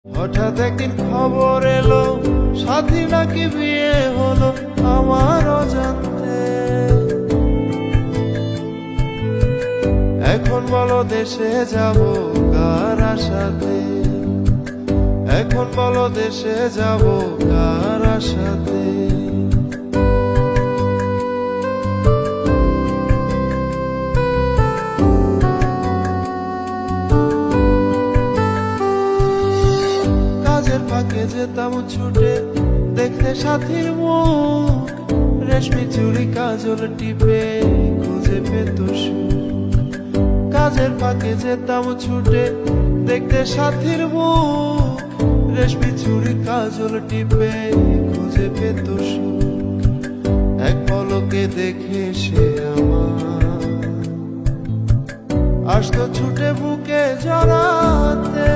হঠাৎ একদিন খবর এলো সাথী নাকি বিয়ে হলো আমার অজান্তে। এখন বলো দেশে যাব কার আশাতে, এখন বলো দেশে যাব কার আশাতে। কাজের ফাঁকে যেতাম ছুটে দেখতে সাথীর মুখ, রেশমি চুড়ি কাজল টিপে খুঁজে পেত সুখ। কাজের ফাঁকে যেতাম ছুটে দেখতে সাথীর মুখ, রেশমি চুড়ি কাজল টিপে খুঁজে পেত সুখ। এক পলকে দেখে সে আমার আসতো ছুটে বুকে জড়াতে।